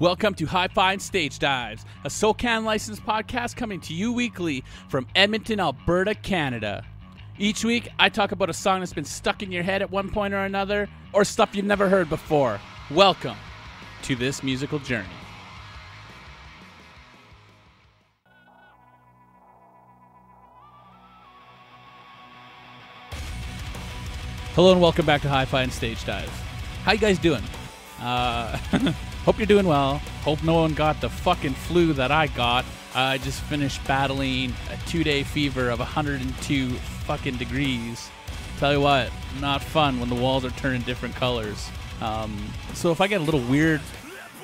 Welcome to Hi-Fi and Stage Dives, a SoCan licensed podcast coming to you weekly from Edmonton, Alberta, Canada. Each week, I talk about a song that's been stuck in your head at one point or another, or stuff you've never heard before. Welcome to this musical journey. Hello and welcome back to Hi-Fi and Stage Dives. How you guys doing? Hope you're doing well. Hope no one got the fucking flu that I got. I just finished battling a 2-day fever of 102 fucking degrees. Tell you what, not fun when the walls are turning different colors. So if I get a little weird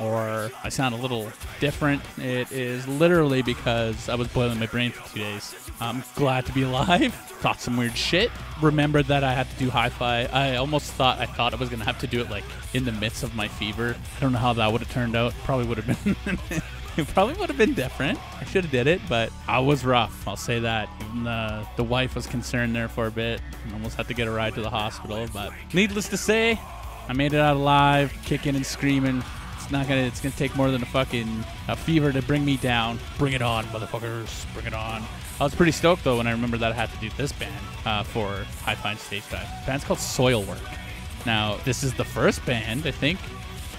or I sound a little different, it is literally because I was boiling my brain for 2 days. I'm glad to be alive. Thought some weird shit. Remembered that I had to do hi-fi. I thought I was gonna have to do it like in the midst of my fever. I don't know how that would have turned out. Probably would have been it probably would have been different. I should have did it, but I was rough. I'll say that. Even the wife was concerned there for a bit. I almost had to get a ride to the hospital, but needless to say, I made it out alive, kicking and screaming. It's gonna take more than a fever to bring me down. Bring it on, motherfuckers. Bring it on. I was pretty stoked though when I remembered that I had to do this band for Hi-Fi and Stage Dive. The band's called Soilwork. Now, this is the first band, I think.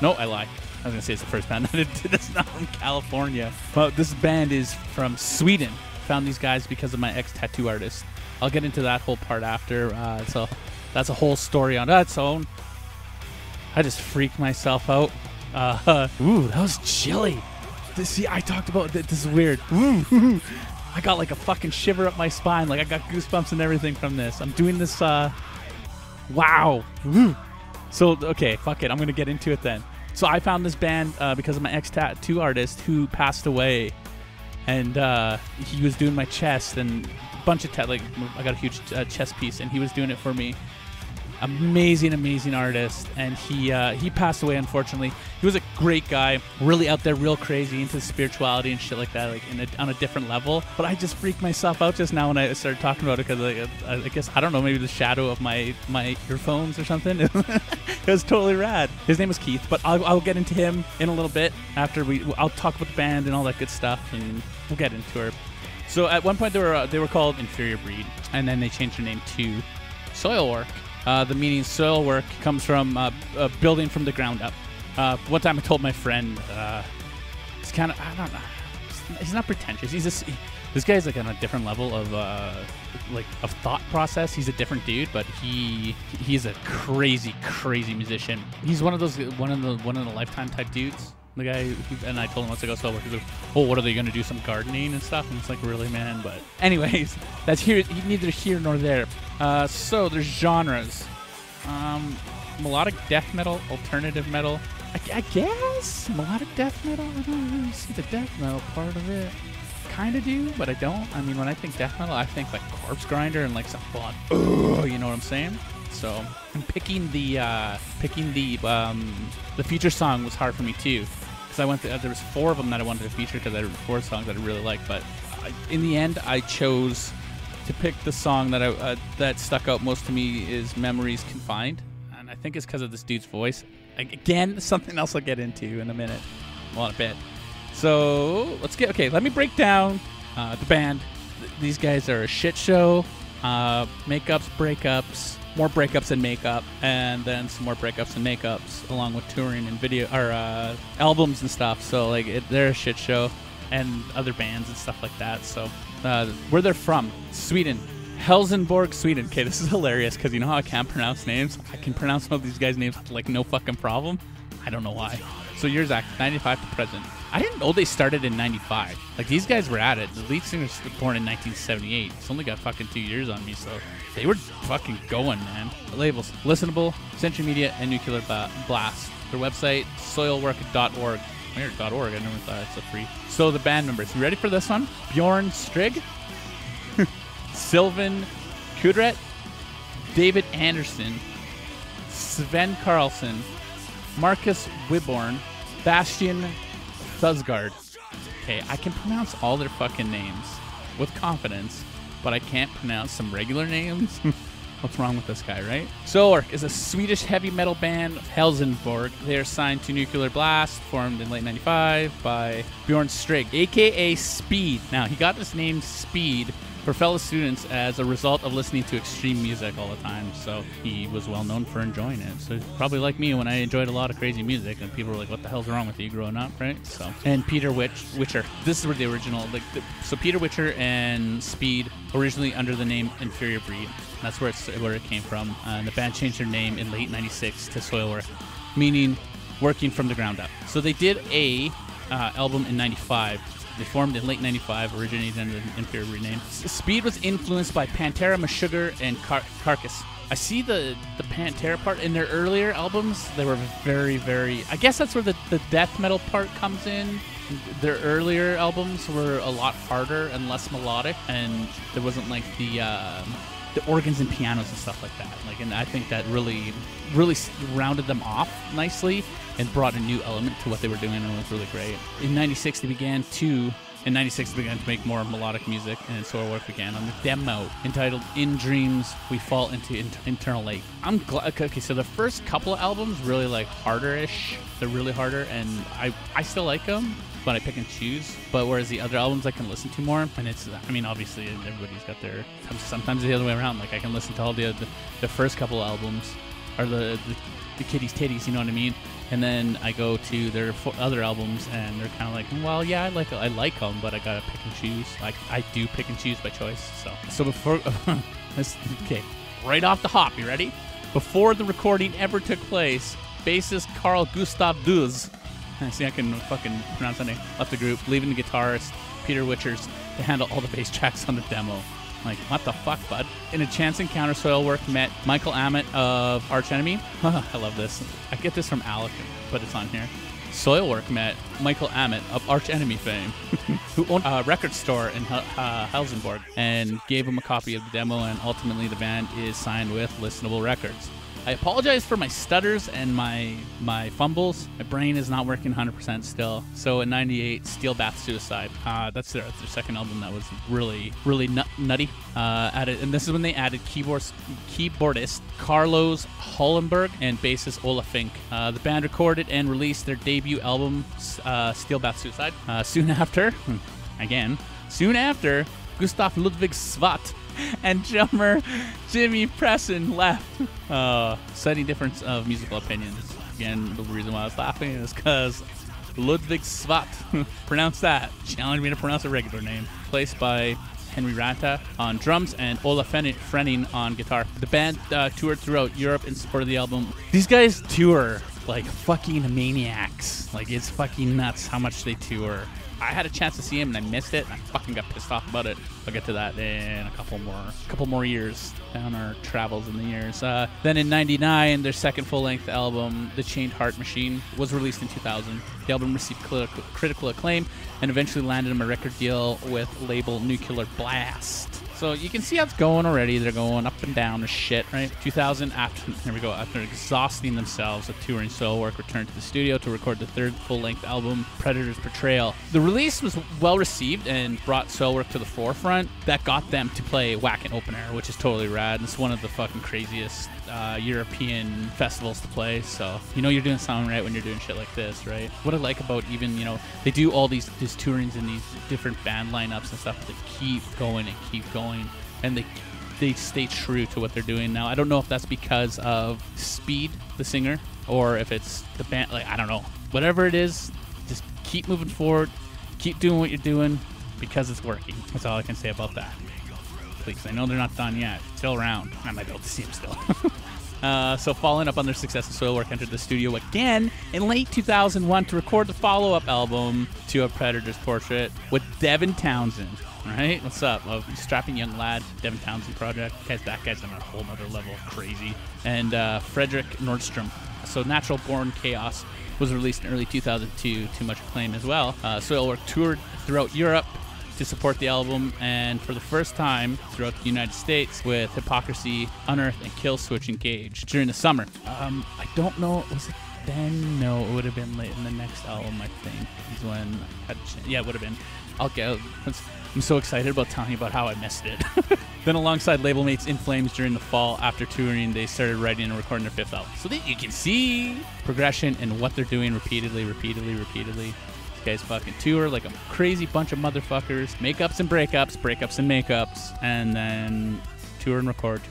No, I lied. I was gonna say it's the first band that's not from California. But this band is from Sweden. Found these guys because of my ex-tattoo artist. I'll get into that whole part after. So that's a whole story on its own. I just freaked myself out. Ooh, that was chilly. See, I talked about this is weird. Ooh, I got like a fucking shiver up my spine. Like I got goosebumps and everything from this. I'm doing this. Wow. Ooh. So okay, fuck it. I'm gonna get into it then. So I found this band because of my ex-tattoo artist who passed away, and he was doing my chest and a bunch of I got a huge chest piece, and he was doing it for me. Amazing artist, and he passed away, unfortunately. He was a great guy, really out there, real crazy into spirituality and shit like that, like on a different level. But I just freaked myself out just now when I started talking about it, because I guess, I don't know, maybe the shadow of my earphones or something. It was totally rad. His name was Keith, but I'll get into him in a little bit after I'll talk about the band and all that good stuff, and we'll get into her. So at one point they were called Inferior Breed, and then they changed their name to Soilwork. The meaning Soilwork comes from building from the ground up. One time I told my friend, it's kind of, I don't know, he's not pretentious. This guy's like on a different level of thought process. He's a different dude, but he's a crazy musician. He's one of the lifetime type dudes. The guy, and I told him once I go Soilwork, he's like, oh, what are they going to do, some gardening and stuff? And it's like, really, man? But anyways, that's neither here nor there. So there's genres. Melodic death metal, alternative metal. I guess melodic death metal. I don't really see the death metal part of it. Kind of do, but I don't. I mean, when I think death metal, I think like Corpse Grinder and like some blood. Oh, you know what I'm saying? So I'm picking the feature song was hard for me too, because there was 4 of them that I wanted to feature because there were 4 songs that I really liked. But in the end, I chose to pick the song that stuck out most to me is "Memories Confined," and I think it's because of this dude's voice. Again, something else I'll get into in a minute. Well, a bit. So let me break down the band. These guys are a shit show. Makeups, breakups, more breakups and makeup, and then some more breakups and makeups, along with touring and video or albums and stuff. So like they're a shit show, and other bands and stuff like that. So where they're from, Sweden, Helsingborg, Sweden. Okay, this is hilarious because you know how I can't pronounce names. I can pronounce some of these guys' names like no fucking problem. I don't know why. So years active, 95 to present. I didn't know they started in 95. Like, these guys were at it. The lead singer was born in 1978. It's only got fucking 2 years on me, so they were fucking going, man. The labels, Listenable, Century Media, and Nuclear Blast. Their website, soilwork.org. Weird, .org. I never thought it's so free. So the band members. You ready for this one? Bjorn Strigg, Sylvan Kudret, David Anderson, Sven Carlson, Marcus Wiborn, Bastian Thusgard. Okay, I can pronounce all their fucking names with confidence, but I can't pronounce some regular names. What's wrong with this guy, right? Soilwork is a Swedish heavy metal band of Helsingborg. They are signed to Nuclear Blast, formed in late 95 by Bjorn Strigg, aka Speed. Now, he got this name Speed for fellow students as a result of listening to extreme music all the time, so he was well known for enjoying it. So probably like me when I enjoyed a lot of crazy music, and people were like, "What the hell's wrong with you growing up?" Right? So, and Peter Witcher. This is where the original, so Peter Witcher and Speed originally under the name Inferior Breed. That's where it came from. And the band changed their name in late '96 to Soilwork, meaning working from the ground up. So they did a album in '95. They formed in late 95, originated under the Inferior Breed name. Speed was influenced by Pantera, Meshuggah, and Carcass. I see the Pantera part in their earlier albums. They were very, very... I guess that's where the death metal part comes in. Their earlier albums were a lot harder and less melodic, and there wasn't like the organs and pianos and stuff like that. Like, and I think that really rounded them off nicely and brought a new element to what they were doing, and it was really great. In '96, they began to make more melodic music, and Soilwork began on the demo entitled "In Dreams We Fall Into Internal Lake." I'm glad. Okay, so the first couple of albums really like harder-ish. They're really harder, and I still like them, but I pick and choose. But whereas the other albums I can listen to more, and it's, I mean, obviously everybody's got their, sometimes the other way around. Like I can listen to all the first couple of albums, or the kitties titties, you know what I mean? And then I go to their other albums, and they're kind of like, well, yeah, I like them, but I gotta pick and choose. Like I do pick and choose by choice. So before okay, right off the hop, you ready? Before the recording ever took place, bassist Carl Gustav Duz, I see I can fucking pronounce that name, left the group, leaving the guitarist Peter Witchers to handle all the bass tracks on the demo. Like, what the fuck, bud? In a chance encounter, Soilwork met Michael Ammett of Arch Enemy. I love this. I get this from Alec, but it's on here. Soilwork met Michael Ammett of Arch Enemy fame, who owned a record store in Helsingborg, and gave him a copy of the demo, and ultimately the band is signed with Listenable Records. I apologize for my stutters and my fumbles. My brain is not working 100% still. So in '98, Steel Bath Suicide. That's their second album that was really, really nutty. And this is when they added keyboardist Carlos Hollenberg and bassist Ola Fink. The band recorded and released their debut album, Steel Bath Suicide. Soon after, Gustav Ludwig Svat and drummer Jimmy Presson left, citing difference of musical opinions. Again, the reason why I was laughing is because Ludwig Svat, pronounce that, challenged me to pronounce a regular name, placed by Henry Ranta on drums and Ola Frenning on guitar. The band toured throughout Europe in support of the album. These guys tour like fucking maniacs. Like, it's fucking nuts how much they tour. I had a chance to see him and I missed it, and I fucking got pissed off about it. I'll get to that in a couple more years down our travels in the years. Then in '99, their second full-length album, The Chained Heart Machine, was released in 2000. The album received critical acclaim and eventually landed him a record deal with label Nuclear Blast. So you can see how it's going already. They're going up and down as shit, right? 2000, after exhausting themselves with touring, Soilwork returned to the studio to record the third full-length album, Predator's Betrayal. The release was well-received and brought Soilwork to the forefront. That got them to play Wacken Open Air, which is totally rad. It's one of the fucking craziest European festivals to play. So you know you're doing something right when you're doing shit like this, right? What I like about even, they do all these tourings and these different band lineups and stuff that keep going and keep going. And they stay true to what they're doing now. I don't know if that's because of Speed, the singer, or if it's the band. Like, I don't know. Whatever it is, just keep moving forward. Keep doing what you're doing because it's working. That's all I can say about that. Please, I know they're not done yet. Still around. I might be able to see them still. So following up on their success, Soilwork entered the studio again in late 2001 to record the follow-up album to A Predator's Portrait with Devin Townsend. Right? What's up? A strapping young lad, Devin Townsend project. That guy's on a whole other level of crazy. And Frederick Nordstrom. So Natural Born Chaos was released in early 2002 to much acclaim as well. Soilwork toured throughout Europe to support the album, and for the first time throughout the United States with Hypocrisy, Unearth, and Killswitch Engage during the summer. I don't know, was it then no, it would have been late in the next album, I think, is when yeah, it would have been. I'm so excited about telling you about how I missed it. Then alongside label mates In Flames during the fall, after touring, they started writing and recording their 5th album. So that you can see progression in what they're doing repeatedly. These guys fucking tour like a crazy bunch of motherfuckers. Makeups and breakups, breakups and makeups, and then tour and record.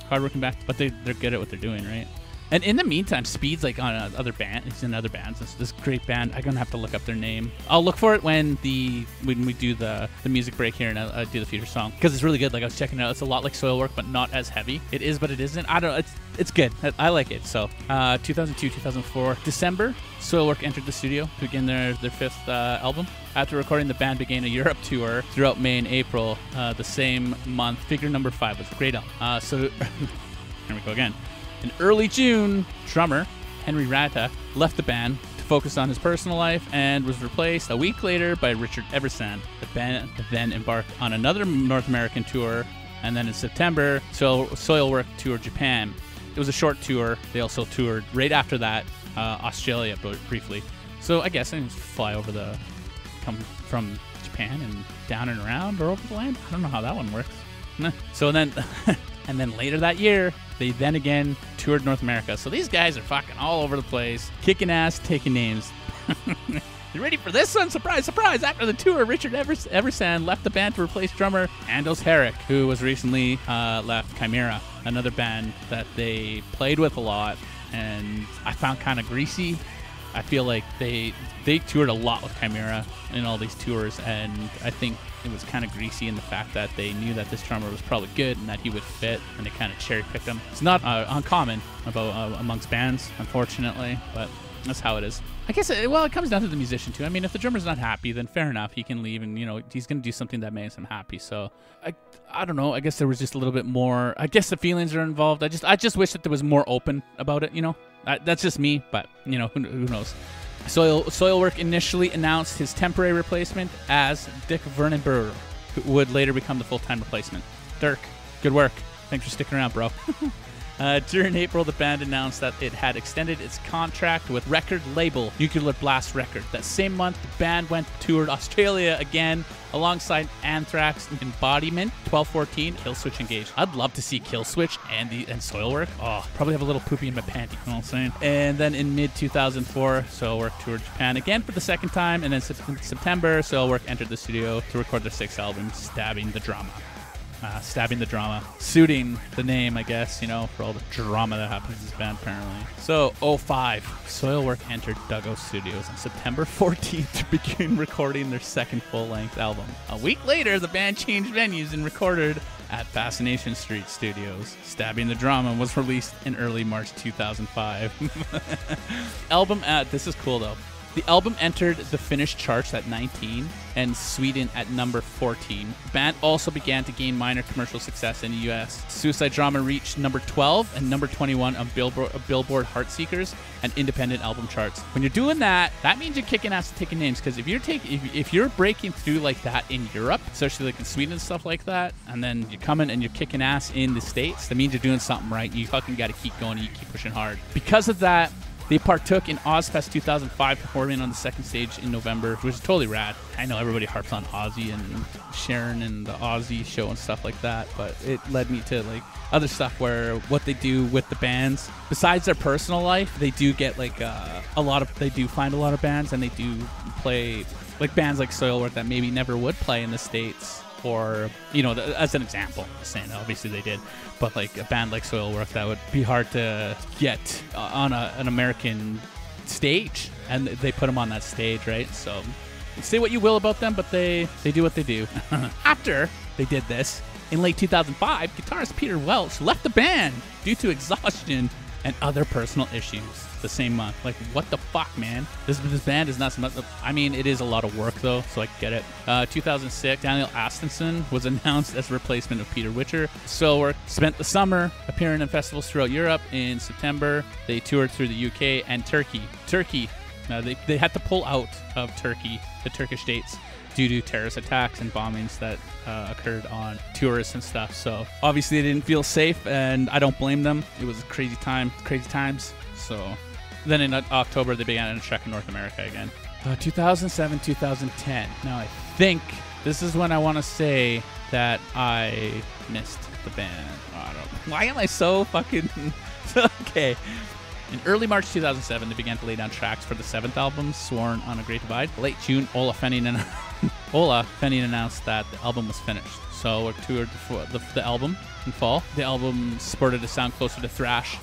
Hardworking back, but they're good at what they're doing, right? And in the meantime, Speed's like on other band. He's in other bands. This great band. I'm gonna have to look up their name. I'll look for it when we do the music break here and I do the feature song, because it's really good. Like I was checking it out. It's a lot like Soilwork, but not as heavy. It is, but it isn't. I don't know. It's good. I like it. So 2002, 2004, December, Soilwork entered the to begin their 5th album. After recording, the band began a Europe tour throughout May and April. The same month, Figure Number 5 was a great album. So here we go again. In early June, drummer Henry Rata left the band to focus on his personal life and was replaced a week later by Richard Eversand. The band then embarked on another North American tour, and then in September, Soilwork toured Japan. It was a short tour. They also toured right after that Australia briefly. So I guess I can fly over come from Japan and down and around or over the land. I don't know how that one works. So then, and then later that year, they then again toured North America. So these guys are fucking all over the place, kicking ass, taking names. You ready for this one? Surprise, surprise! After the tour, Richard Eversand left the band to replace drummer Anders Herrick, who was recently left Chimera, another band that they played with a lot, and I found kind of greasy. I feel like they toured a lot with Chimera in all these tours, and I think it was kind of greasy in the fact that they knew that this drummer was probably good and that he would fit, and they kind of cherry-picked him. It's not uncommon amongst bands, unfortunately, but that's how it is. I guess, it comes down to the musician, too. I mean, if the drummer's not happy, then fair enough. He can leave, and, he's going to do something that makes him happy. So, I don't know. I guess there was just a little bit more. I guess the feelings are involved. I just wish that there was more open about it, That's just me, but, who knows. Soilwork initially announced his temporary replacement as Dick Vernonburg, who would later become the full-time replacement. Dirk, good work. Thanks for sticking around, bro. During April, the band announced that it had extended its contract with record label Nuclear Blast Records. That same month, the band toured Australia again alongside Anthrax, Embodiment, 1214, Killswitch Engage. I'd love to see Killswitch and Soilwork. Oh, probably have a little poopy in my panty, you know what I'm saying? And then in mid-2004, Soilwork toured Japan again for the second time, and then in September, Soilwork entered the studio to record their 6th album, Stabbing the Drama. Suiting the name, I guess, for all the drama that happens in this band, apparently. So, 2005, Soilwork entered Dugout Studios on September 14th to begin recording their 2nd full-length album. A week later, the band changed venues and recorded at Fascination Street Studios. Stabbing the Drama was released in early March 2005. This is cool, though. The album entered the Finnish charts at 19 and Sweden at number 14. The band also began to gain minor commercial success in the US. Suicide Drama reached number 12 and number 21 on Billboard Heartseekers and independent album charts. When you're doing that, that means you're kicking ass and taking names, because if you're breaking through like that in Europe, especially like in Sweden and stuff like that, and then you're coming and you're kicking ass in the States, that means you're doing something right. You fucking got to keep going and you keep pushing hard. Because of that, they partook in Ozfest 2005, performing on the 2nd stage in November, which is totally rad. I know everybody harps on Ozzy and Sharon and the Ozzy show and stuff like that, but it led me to like other stuff where what they do with the bands, besides their personal life, they do get like they do find a lot of bands, and they do play like bands like Soilwork that maybe never would play in the States. Or, as an example, saying obviously they did, but like a band like Soilwork that would be hard to get on an American stage, and they put them on that stage, right? So say what you will about them, but they do what they do. After they did this, in late 2005, guitarist Peter Welch left the band due to exhaustion and other personal issues the same month. Like, what the fuck, man? This band is not so much. I mean, it is a lot of work, though, so I get it. 2006, Daniel Astenson was announced as a replacement of Peter Witcher. Soilwork spent the summer appearing in festivals throughout Europe. In September, they toured through the UK and Turkey. They had to pull out of Turkey, the Turkish states, due to terrorist attacks and bombings that occurred on tourists and stuff. So obviously they didn't feel safe, and I don't blame them. It was a crazy times. So Then in October, they began a trek in North America again. 2007, 2010. Now, I think this is when I want to say that I missed the band. Oh, I don't. Why am I so fucking... Okay. In early March 2007, they began to lay down tracks for the 7th album, Sworn on a Great Divide. Late June, Ola Fenning announced that the album was finished. So we toured the album in fall. The album sported a sound closer to thrash.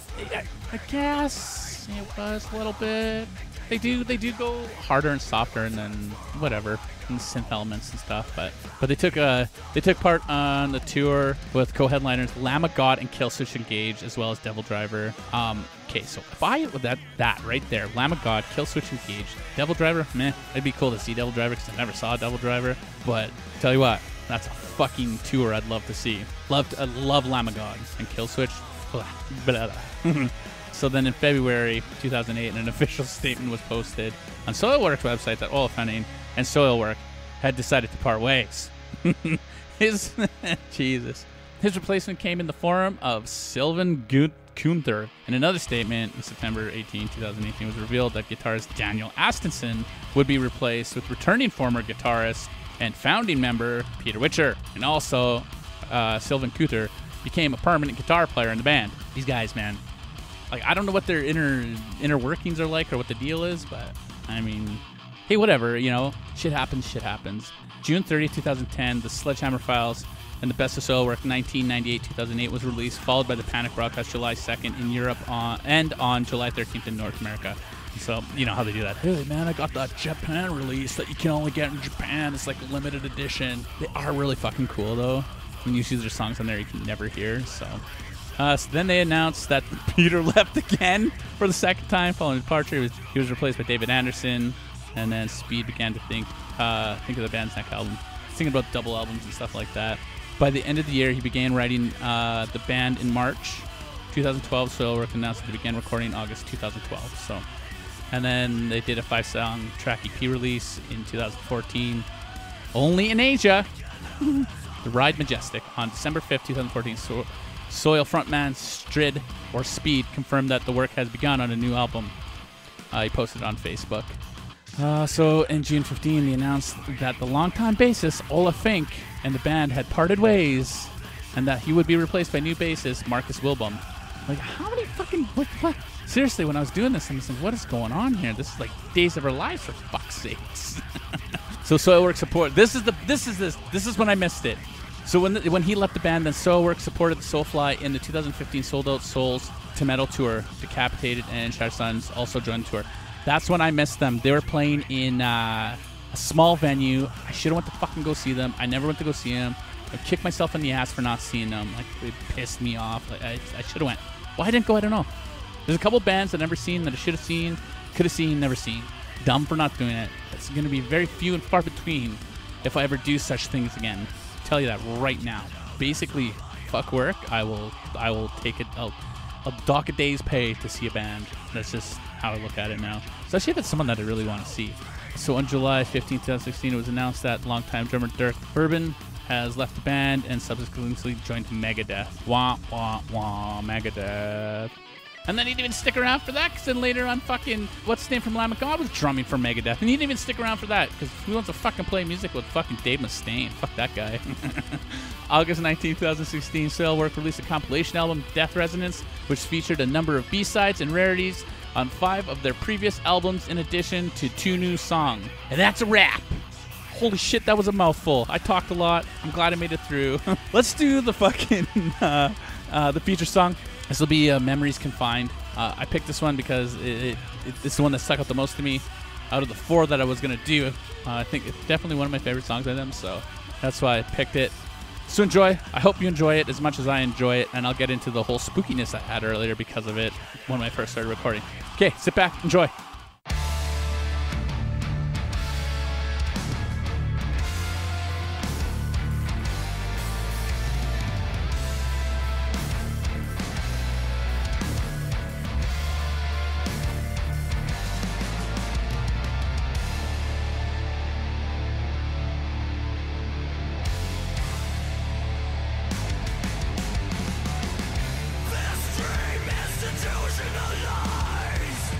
I guess it was a little bit. They do go harder and softer, and then whatever, and synth elements and stuff. But they took part on the tour with co-headliners Lamb of God and Killswitch Engage, as well as Devil Driver. Okay, so if I with that right there, Lamb of God, Killswitch Engage, Devil Driver, meh. It'd be cool to see Devil Driver because I never saw Devil Driver. But tell you what, that's a fucking tour I'd love to see. I love Lamb of God and Killswitch. Blah, blah. So then in February 2008, an official statement was posted on Soilwork's website that Ola Fenning and Soilwork had decided to part ways. His replacement came in the form of Sylvan Gunther. In another statement, in September 18, 2018, was revealed that guitarist Daniel Astenson would be replaced with returning former guitarist and founding member Peter Witcher. And also, Sylvan Gunther became a permanent guitar player in the band. These guys, man. Like, I don't know what their inner workings are like or what the deal is, but, I mean, hey, whatever, you know, shit happens. June 30th, 2010, the Sledgehammer Files and the Best of Soilwork 1998-2008 was released, followed by the Panic broadcast July 2nd in Europe and on July 13th in North America. So, you know how they do that. Hey, man, I got that Japan release that you can only get in Japan. It's like a limited edition. They are really fucking cool, though. When you see their songs on there, you can never hear, so... So then they announced that Peter left again for the second time following his departure. He was replaced by David Anderson, and then Speed began to think of the band's next album, thinking about double albums and stuff like that. By the end of the year, he began writing the band in March 2012. Soilwork announced that they began recording in August 2012. So, and then they did a 5-song track EP release in 2014, only in Asia. The Ride Majestic on December 5th, 2014. Soil frontman Strid, or Speed, confirmed that the work has begun on a new album. He posted it on Facebook. So in June 15, he announced that the longtime bassist Ola Fink and the band had parted ways, and that he would be replaced by new bassist Marcus Wilbum. Like, how many fucking... What? Seriously, when I was doing this, I'm like, what is going on here? This is like Days of Our Lives, for fuck's sakes. So Soilwork support... This is when I missed it. So when he left the band, then Soilwork supported the Soulfly in the 2015 Sold Out Souls to Metal tour. Decapitated and Shattered Suns also joined the tour. That's when I missed them. They were playing in a small venue. I should have went to fucking go see them. I never went to go see them. I kicked myself in the ass for not seeing them. Like, it pissed me off. Like, I should have went. Why I didn't go, I don't know. There's a couple bands I've never seen that I should have seen, could have seen, never seen. Dumb for not doing it. It's going to be very few and far between if I ever do such things again. Tell you that right now. Basically, fuck work. I will take it. I'll dock a day's pay to see a band. That's just how I look at it now. Especially if it's someone that I really want to see. So on July 15, 2016, it was announced that longtime drummer Dirk Bourbon has left the band and subsequently joined Megadeth. Wah, wah, wah, Megadeth. And then he didn't even stick around for that, because then later on fucking, what's his name from Lamb of God was drumming for Megadeth. And he didn't even stick around for that, because who wants to fucking play music with fucking Dave Mustaine? Fuck that guy. August 19, 2016, Soilwork released a compilation album, Death Resonance, which featured a number of B-sides and rarities on 5 of their previous albums, in addition to 2 new songs. And that's a wrap. Holy shit, that was a mouthful. I talked a lot. I'm glad I made it through. Let's do the fucking, the feature song. This will be Memories Confined. I picked this one because it's the one that stuck out the most to me out of the 4 that I was going to do. I think it's definitely one of my favorite songs by them, so that's why I picked it. So enjoy. I hope you enjoy it as much as I enjoy it, and I'll get into the whole spookiness I had earlier because of it when I first started recording. Okay, sit back, enjoy. Institutionalized.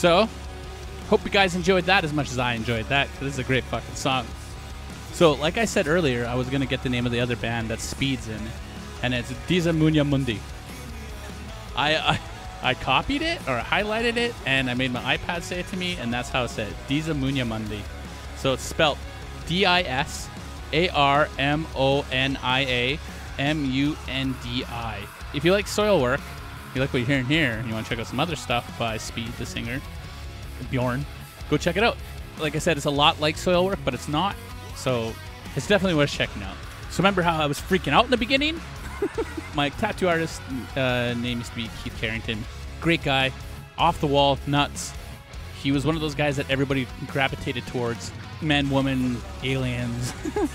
So, hope you guys enjoyed that as much as I enjoyed that, because this is a great fucking song. So, like I said earlier, I was going to get the name of the other band that Speed's in, and it's Disa Munya Mundi. I copied it, or highlighted it, and I made my iPad say it to me, and that's how it said, Disa Munya Mundi. So it's spelled DISARMONIAMUNDI. If you like Soilwork, you like what you're hearing here, and you want to check out some other stuff by Speed, the singer, Bjorn, go check it out. Like I said, it's a lot like Soilwork, but it's not. So it's definitely worth checking out. So remember how I was freaking out in the beginning? My tattoo artist name used to be Keith Carrington. Great guy, off the wall, nuts. He was one of those guys that everybody gravitated towards. Men, women, aliens.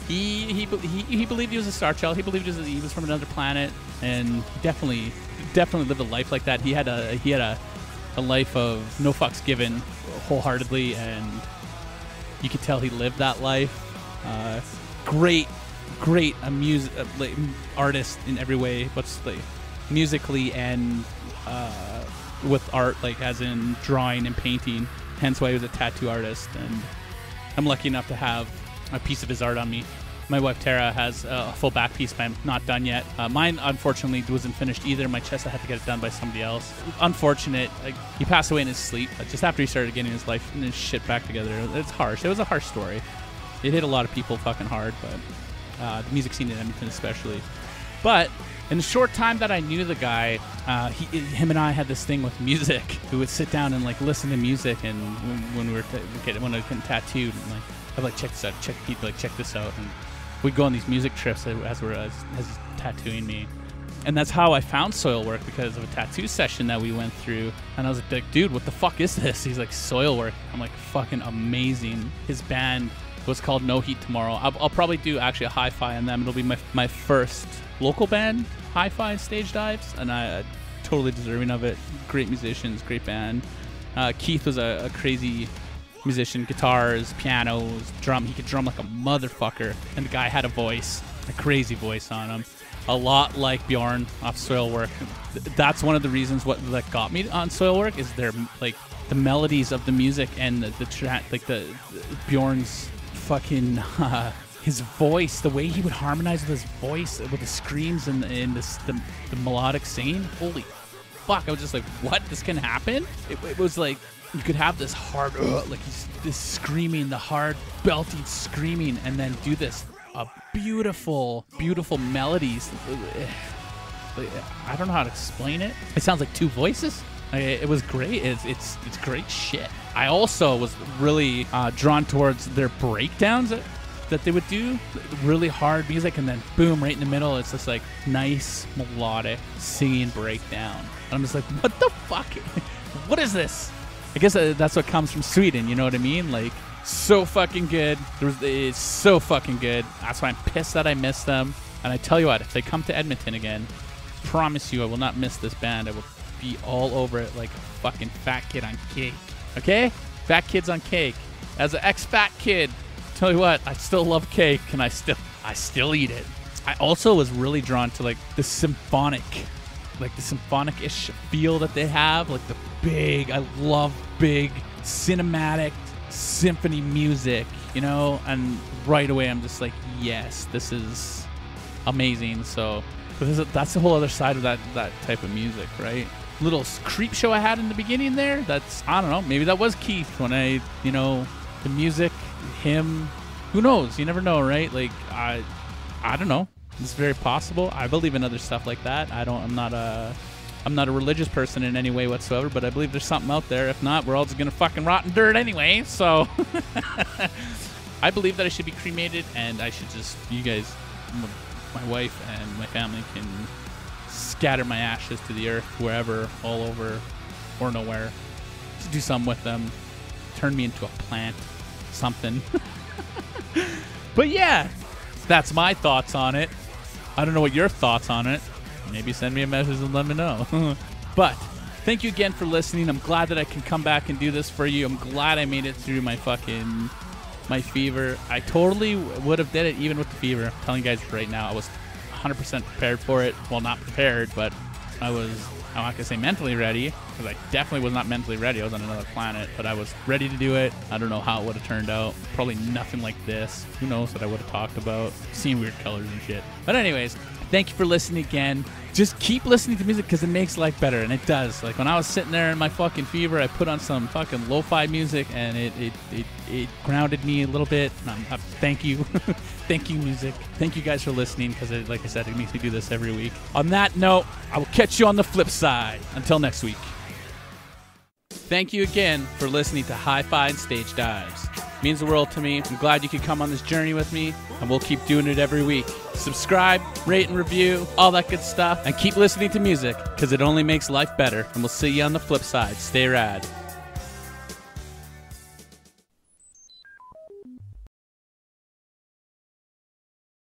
he believed he was a star child. He believed he was from another planet, and he definitely lived a life like that. He had a life of no fucks given, wholeheartedly, and you could tell he lived that life. Great artist in every way. What's like musically and with art, like as in drawing and painting. Hence why he was a tattoo artist, and I'm lucky enough to have a piece of his art on me. My wife Tara has a full back piece, but I'm not done yet. Mine, unfortunately, wasn't finished either. My chest, I had to get it done by somebody else. Unfortunate. He passed away in his sleep, just after he started getting his life and his shit back together. It's harsh. It was a harsh story. It hit a lot of people fucking hard, but the music scene in Edmonton especially. But in the short time that I knew the guy, him and I had this thing with music. We would sit down and like listen to music, and when I was getting tattooed, and like I'd like check this out, check this out, and we'd go on these music trips as he's tattooing me. And that's how I found Soilwork, because of a tattoo session that we went through. And I was like, dude, what the fuck is this? He's like, Soilwork. I'm like, fucking amazing. His band was called No Heat Tomorrow. I'll probably do actually a hi-fi on them. It'll be my first local band hi-fi stage dives, and I totally deserving of it. Great musicians, great band. Keith was a crazy musician, guitars, pianos, drum. He could drum like a motherfucker, and the guy had a voice, a crazy voice on him, a lot like Bjorn off Soilwork. That's one of the reasons that got me on Soilwork, is their like the melodies of the music and the Bjorn's fucking his voice, the way he would harmonize with his voice, with the screams and the melodic singing. Holy fuck! I was just like, what? This can happen? It was like you could have this hard, like this screaming, the hard belting screaming, and then do this beautiful melodies. I don't know how to explain it. It sounds like two voices. It was great. It's great shit. I also was really drawn towards their breakdowns that they would do, really hard music, and then boom, right in the middle, it's this like nice melodic singing breakdown. And I'm just like, what the fuck? What is this? I guess that's what comes from Sweden, you know what I mean? Like, so fucking good. It's so fucking good. That's why I'm pissed that I missed them. And I tell you what, if they come to Edmonton again, promise you I will not miss this band. I will be all over it like a fucking fat kid on cake. Okay? Fat kids on cake. As an ex-fat kid, tell you what, I still love cake, and I still eat it. I also was really drawn to like the symphonic-ish feel that they have, like I love big cinematic symphony music, you know, and right away I'm just like, yes, this is amazing. So that's the whole other side of that type of music, right? Little creep show I had in the beginning there, that's, I don't know, maybe that was Keith when the music, him, who knows? You never know, right? Like, I don't know. It's very possible. I believe in other stuff like that. I'm not a religious person in any way whatsoever, but I believe there's something out there. If not, we're all just gonna fucking rot in dirt anyway. So I believe that I should be cremated, and I should just, you guys, my wife and my family can scatter my ashes to the earth, wherever, all over, or nowhere. Just do something with them. Turn me into a plant. Something. But yeah, that's my thoughts on it. I don't know what your thoughts on it. Maybe send me a message and let me know. But thank you again for listening. I'm glad that I can come back and do this for you. I'm glad I made it through my fever. I totally would have did it even with the fever. I'm telling you guys right now, I was 100% prepared for it. Well, not prepared, but I'm not gonna say mentally ready. because I definitely was not mentally ready. I was on another planet, but I was ready to do it. I don't know how it would have turned out. Probably nothing like this. Who knows what I would have talked about. Seen weird colors and shit. But anyways, thank you for listening again. Just keep listening to music because it makes life better, and it does. Like when I was sitting there in my fucking fever, I put on some fucking lo-fi music, and it grounded me a little bit. Thank you. Thank you, music. Thank you guys for listening because, like I said, it makes me do this every week. On that note, I will catch you on the flip side. Until next week. Thank you again for listening to Hi-Fi and Stage Dives. It means the world to me. I'm glad you could come on this journey with me, and we'll keep doing it every week. Subscribe, rate and review, all that good stuff, and keep listening to music because it only makes life better. And we'll see you on the flip side. Stay rad.